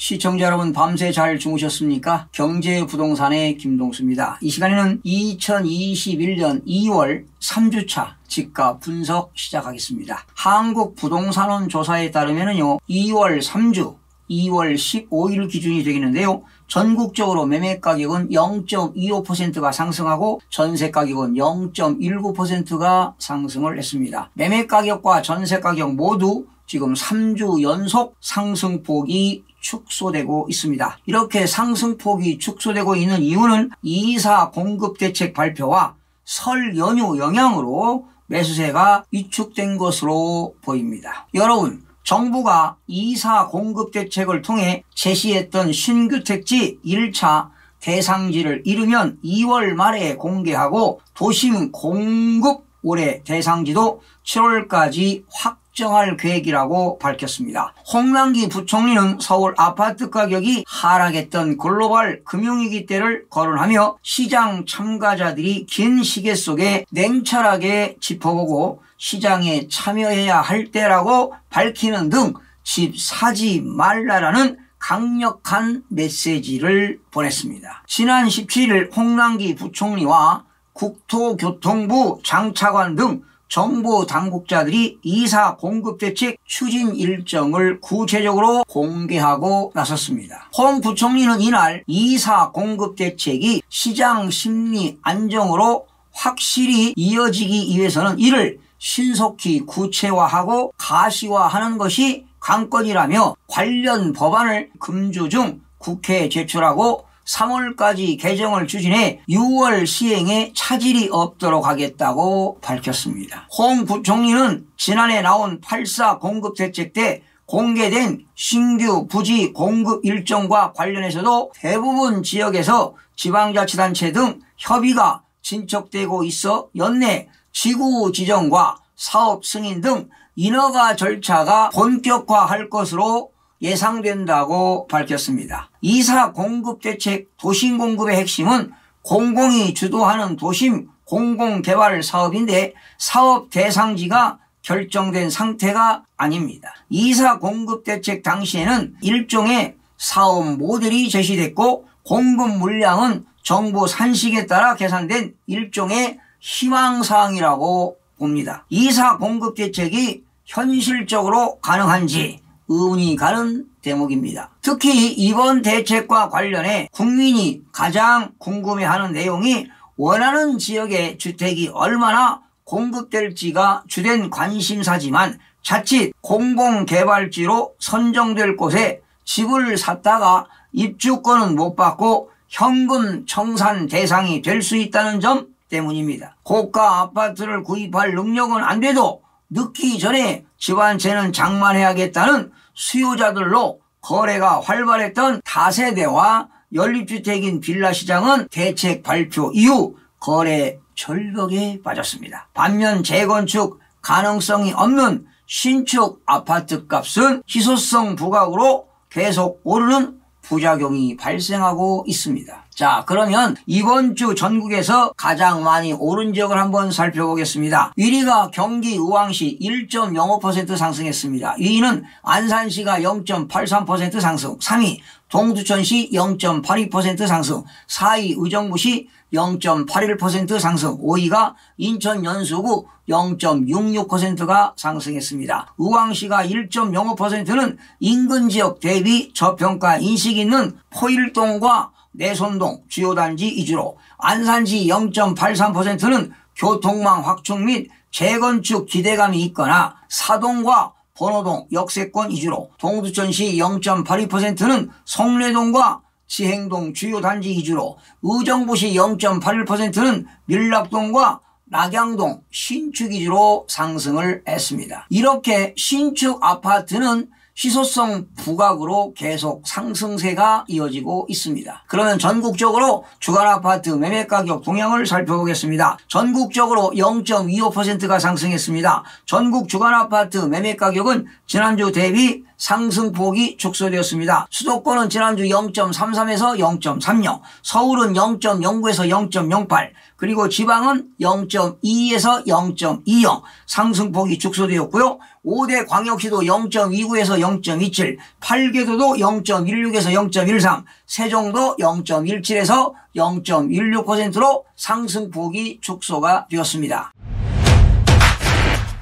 시청자 여러분, 밤새 잘 주무셨습니까? 경제부동산의 김동수입니다. 이 시간에는 2021년 2월 3주차 집값 분석 시작하겠습니다. 한국부동산원 조사에 따르면요, 2월 3주 2월 15일 기준이 되겠는데요. 전국적으로 매매가격은 0.25%가 상승하고 전세가격은 0.19%가 상승을 했습니다. 매매가격과 전세가격 모두 지금 3주 연속 상승폭이 축소되고 있습니다. 이렇게 상승폭이 축소되고 있는 이유는 이사 공급대책 발표와 설 연휴 영향으로 매수세가 위축된 것으로 보입니다. 여러분, 정부가 이사 공급대책을 통해 제시했던 신규 택지 1차 대상지를 이르면 2월 말에 공개하고 도심 공급 올해 대상지도 7월까지 확정할 계획이라고 밝혔습니다. 홍남기 부총리는 서울 아파트 가격이 하락했던 글로벌 금융위기 때를 거론하며 시장 참가자들이 긴 시계 속에 냉철하게 짚어보고 시장에 참여해야 할 때라고 밝히는 등 집 사지 말라라는 강력한 메시지를 보냈습니다. 지난 17일 홍남기 부총리와 국토교통부 장차관 등 정부 당국자들이 이사 공급대책 추진 일정을 구체적으로 공개하고 나섰습니다. 홍 부총리는 이날 이사 공급대책이 시장 심리 안정으로 확실히 이어지기 위해서는 이를 신속히 구체화하고 가시화하는 것이 관건이라며 관련 법안을 금주 중 국회에 제출하고 3월까지 개정을 추진해 6월 시행에 차질이 없도록 하겠다고 밝혔습니다. 홍 부총리는 지난해 나온 8.4 공급대책 때 공개된 신규 부지 공급 일정과 관련해서도 대부분 지역에서 지방자치단체 등 협의가 진척되고 있어 연내 지구 지정과 사업 승인 등 인허가 절차가 본격화할 것으로 예상된다고 밝혔습니다. 이사 공급대책 도심 공급의 핵심은 공공이 주도하는 도심 공공개발 사업인데 사업 대상지가 결정된 상태가 아닙니다. 이사 공급대책 당시에는 일종의 사업 모델이 제시됐고 공급 물량은 정부 산식에 따라 계산된 일종의 희망사항이라고 봅니다. 이사 공급대책이 현실적으로 가능한지 의문이 가는 대목입니다. 특히 이번 대책과 관련해 국민이 가장 궁금해하는 내용이 원하는 지역의 주택이 얼마나 공급될지가 주된 관심사지만 자칫 공공개발지로 선정될 곳에 집을 샀다가 입주권은 못 받고 현금 청산 대상이 될 수 있다는 점 때문입니다. 고가 아파트를 구입할 능력은 안 돼도 늦기 전에 집 한 채는 장만해야겠다는 수요자들로 거래가 활발했던 다세대와 연립주택인 빌라 시장은 대책 발표 이후 거래 절벽에 빠졌습니다. 반면 재건축 가능성이 없는 신축 아파트 값은 희소성 부각으로 계속 오르는 부작용이 발생하고 있습니다. 자, 그러면 이번 주 전국에서 가장 많이 오른 지역을 한번 살펴보겠습니다. 1위가 경기 의왕시 1.05% 상승했습니다. 2위는 안산시가 0.83% 상승, 3위 동두천시 0.82% 상승, 4위 의정부시 0.81% 상승, 5위가 인천 연수구 0.66%가 상승했습니다. 의왕시가 1.05%는 인근 지역 대비 저평가 인식이 있는 포일동과 내손동 주요단지 위주로, 안산시 0.83%는 교통망 확충 및 재건축 기대감이 있거나 사동과 번호동 역세권 위주로, 동두천시 0.82%는 송내동과 지행동 주요단지 위주로, 의정부시 0.81%는 밀락동과 낙양동 신축 위주로 상승을 했습니다. 이렇게 신축 아파트는 희소성 부각으로 계속 상승세가 이어지고 있습니다. 그러면 전국적으로 주간아파트 매매가격 동향을 살펴보겠습니다. 전국적으로 0.25%가 상승했습니다. 전국 주간아파트 매매가격은 지난주 대비 상승폭이 축소되었습니다. 수도권은 지난주 0.33에서 0.30, 서울은 0.09에서 0.08, 그리고 지방은 0.22에서 0.20 상승폭이 축소되었고요. 5대 광역시도 0.29에서 0.27, 8개도도 0.16에서 0.13, 세종도 0.17에서 0.16%로 상승폭이 축소가 되었습니다.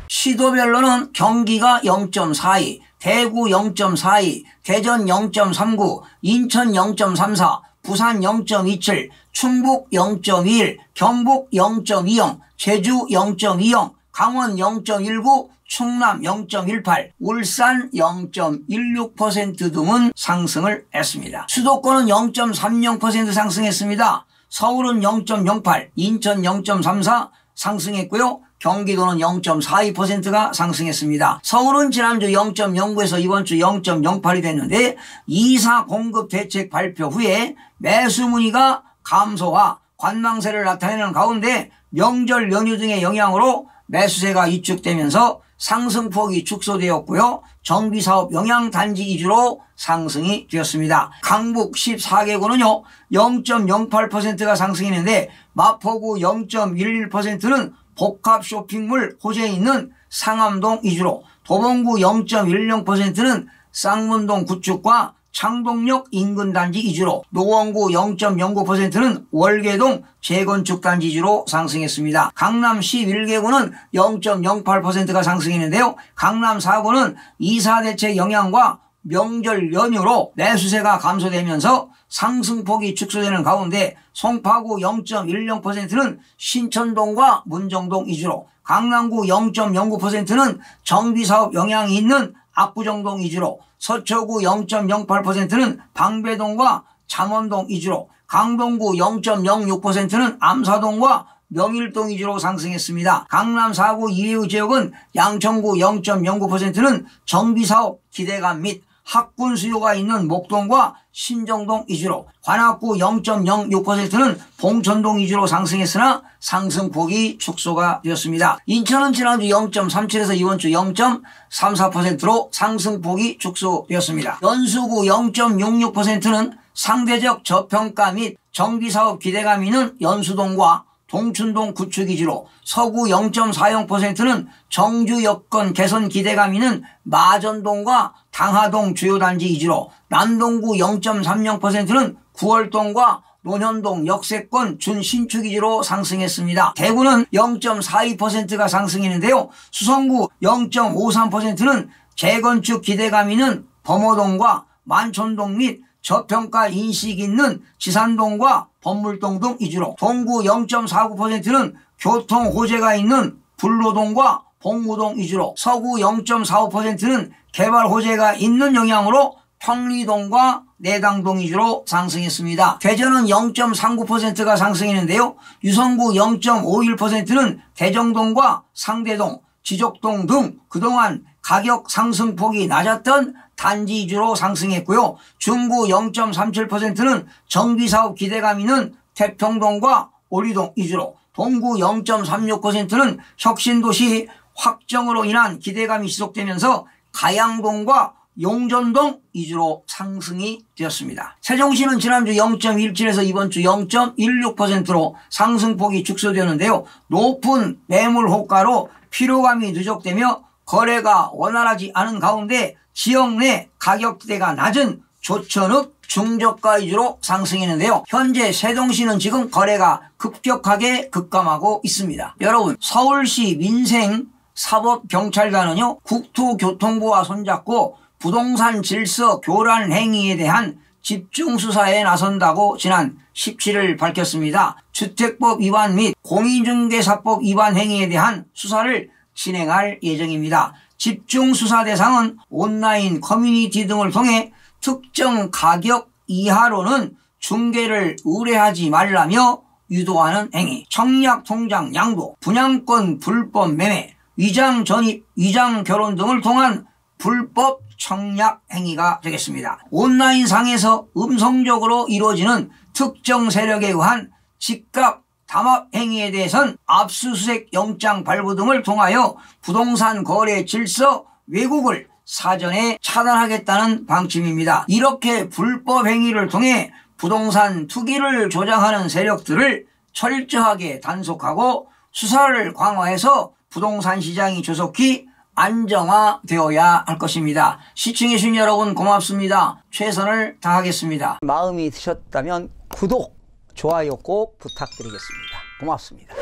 시도별로는 경기가 0.42, 대구 0.42, 대전 0.39, 인천 0.34, 부산 0.27, 충북 0.21, 경북 0.20, 제주 0.20, 강원 0.19, 충남 0.18, 울산 0.16% 등은 상승을 했습니다. 수도권은 0.30% 상승했습니다. 서울은 0.08, 인천 0.34 상승했고요. 경기도는 0.42%가 상승했습니다. 서울은 지난주 0.09에서 이번주 0.08이 됐는데 2사 공급 대책 발표 후에 매수 문의가 감소와 관망세를 나타내는 가운데 명절 연휴 등의 영향으로 매수세가 위축되면서 상승폭이 축소되었고요. 정비사업 영향단지 위주로 상승이 되었습니다. 강북 14개구는요 0.08%가 상승했는데 마포구 0.11%는 복합 쇼핑몰 호재에 있는 상암동 위주로, 도봉구 0.10%는 쌍문동 구축과 창동역 인근 단지 위주로, 노원구 0.09%는 월계동 재건축 단지 위주로 상승했습니다. 강남 11개구는 0.08%가 상승했는데요. 강남 4구는 2사 대책 영향과 명절 연휴로 매수세가 감소되면서 상승폭이 축소되는 가운데 송파구 0.10%는 신천동과 문정동 위주로, 강남구 0.09%는 정비사업 영향이 있는 압구정동 위주로, 서초구 0.08%는 방배동과 잠원동 위주로, 강동구 0.06%는 암사동과 명일동 위주로 상승했습니다. 강남 4구 이외의 지역은 양천구 0.09%는 정비사업 기대감 및 학군 수요가 있는 목동과 신정동 위주로, 관악구 0.06%는 봉천동 위주로 상승했으나 상승폭이 축소가 되었습니다. 인천은 지난주 0.37에서 이번주 0.34%로 상승폭이 축소되었습니다. 연수구 0.66%는 상대적 저평가 및 정비사업 기대감이 있는 연수동과 동춘동 구축 위주로, 서구 0.40%는 정주 여건 개선 기대감 있는 마전동과 당하동 주요단지 위주로, 남동구 0.30%는 구월동과 논현동 역세권 준신축 위주로 상승했습니다. 대구는 0.42%가 상승했는데요. 수성구 0.53%는 재건축 기대감 있는 범어동과 만촌동 및 저평가 인식 있는 지산동과 법물동 등 위주로, 동구 0.49%는 교통 호재가 있는 불로동과 복무동 위주로, 서구 0.45%는 개발 호재가 있는 영향으로 평리동과 내당동 위주로 상승했습니다. 대전은 0.39%가 상승했는데요. 유성구 0.51%는 대정동과 상대동, 지족동 등 그동안 가격 상승폭이 낮았던 단지 위주로 상승했고요. 중구 0.37%는 정비사업 기대감 있는 태평동과 오리동 위주로, 동구 0.36%는 혁신도시 확정으로 인한 기대감이 지속되면서 가양동과 용전동 위주로 상승이 되었습니다. 세종시는 지난주 0.17에서 이번주 0.16%로 상승폭이 축소되었는데요. 높은 매물 호가로 피로감이 누적되며 거래가 원활하지 않은 가운데 지역 내 가격대가 낮은 조천읍 중저가 위주로 상승했는데요. 현재 세종시는 지금 거래가 급격하게 급감하고 있습니다. 여러분, 서울시 민생사법경찰관은요 국토교통부와 손잡고 부동산 질서 교란 행위에 대한 집중수사에 나선다고 지난 17일 밝혔습니다. 주택법 위반 및 공인중개사법 위반 행위에 대한 수사를 진행할 예정입니다. 집중수사 대상은 온라인 커뮤니티 등을 통해 특정 가격 이하로는 중개를 의뢰하지 말라며 유도하는 행위, 청약통장 양도, 분양권 불법 매매, 위장 전입, 위장 결혼 등을 통한 불법 청약 행위가 되겠습니다. 온라인상에서 음성적으로 이루어지는 특정 세력에 의한 집값 담합 행위에 대해선 압수수색 영장 발부 등을 통하여 부동산 거래 질서 왜곡을 사전에 차단하겠다는 방침입니다. 이렇게 불법 행위를 통해 부동산 투기를 조장하는 세력들을 철저하게 단속하고 수사를 강화해서 부동산 시장이 조속히 안정화되어야 할 것입니다. 시청해주신 여러분 고맙습니다. 최선을 다하겠습니다. 마음이 드셨다면 구독, 좋아요 꼭 부탁드리겠습니다. 고맙습니다.